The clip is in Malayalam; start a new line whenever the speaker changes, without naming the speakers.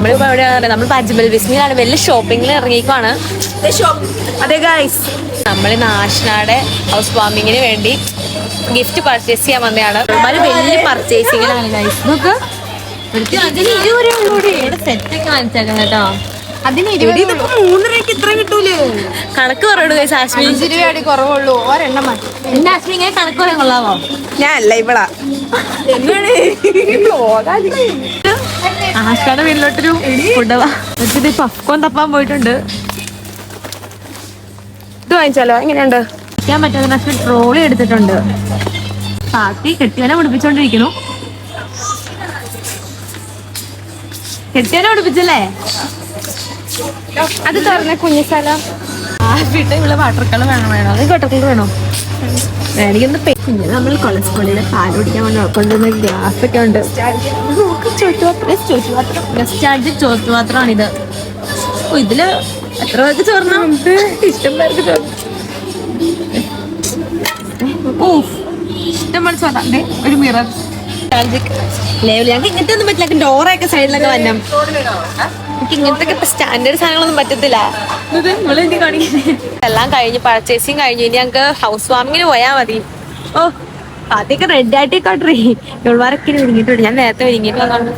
നമ്മളിപ്പോ എവിടെയാണ്? നമ്മൾ അജ്മൽ വിസ്മിയിലാണ്. വലിയ ഷോപ്പിങ്ങിൽ ഇറങ്ങിയേക്കാണ്.
അതെ ഗൈസ്,
നമ്മൾ നാഷണയുടെ ഹൗസ് വാമിങ്ങിന് വേണ്ടി ഗിഫ്റ്റ് പർച്ചേസ് ചെയ്യാൻ വന്നതാണ്. ഒരുപാട് വലിയ പർച്ചേസിങ്ങിലാണ് ഗൈസ്. നോക്ക്, അതിന് 20 രൂപ ഇവിടെ സെറ്റൊക്കെ വാങ്ങിച്ചേക്കാം കേട്ടോ.
അതിന് 3 രൂപയ്ക്ക് ഇത്ര കിട്ടൂലേ?
കണക്ക് പറയണു ഗൈസ്. ആശ്മി
5 രൂപയുടെ കുറവുള്ളൂ, ഒരെണ്ണം മതി.
എന്റെ ആശ്മി ഇങ്ങനെ കണക്ക് പറയാൻ കൊള്ളാമോ?
ഞാൻ അല്ല ഇവളാ.
ആശ്കാടെ വീട്ടിലോട്ടൊരു ഫുഡവാ. എന്നിട്ട് പഫ്കോൺ തപ്പാൻ പോയിട്ടുണ്ട്.
ഇത് വാങ്ങിച്ചാലോ? എങ്ങനെയുണ്ട്?
ഞാൻ പറ്റാത്ത ട്രോളി എടുത്തിട്ടുണ്ട്. പാത്തി കെട്ടിയവനെ പിടിപ്പിച്ചോണ്ടിരിക്കുന്നു. കെട്ടിയവനെ പിടിപ്പിച്ചല്ലേ?
അത് തുറന്ന കുഞ്ഞു സ്ഥലം.
വീട്ടിൽ ഇവിടെ വാട്ടർ കളർ വേണോ? അത് വാട്ടർ കളർ വേണോ? എനിക്കൊന്ന് പിന്നെ നമ്മൾ കൊളസ്ട്രോളിലെ പാൽ കുടിക്കാൻ കൊണ്ടുവന്ന ഗ്ലാസ് ഒക്കെ ഉണ്ട്. ചോറ്റുപാത്രമാണിത്. ഇതില് എത്ര പേർക്ക് ചോർന്നാ?
ഇഷ്ടം പേർക്ക്
ഇഷ്ടംപോലെ ചോദ്യം. ഒരു മിറർ ഞങ്ങൾക്ക് ഇങ്ങനത്തെ ഒന്നും പറ്റില്ല. ഡോറൊക്കെ സൈഡിലൊക്കെ വന്നം. എനിക്ക് ഇങ്ങനത്തെ ഇപ്പൊ സ്റ്റാൻഡേർഡ് സാധനങ്ങളൊന്നും പറ്റത്തില്ല. എല്ലാം കഴിഞ്ഞ് പർച്ചേസിങ് കഴിഞ്ഞ് ഇനി ഞങ്ങൾക്ക് ഹൗസ് വാമിങ്ങിന് പോയാൽ മതി. ഓ, ആദ്യമൊക്കെ റെഡ് ആയിട്ടേക്കോട്ടെ. ഇവൾമാരൊക്കെ ഒരുങ്ങിയിട്ടുണ്ട്. ഞാൻ നേരത്തെ ഒരുങ്ങിയിട്ട് വന്നോണ്ട്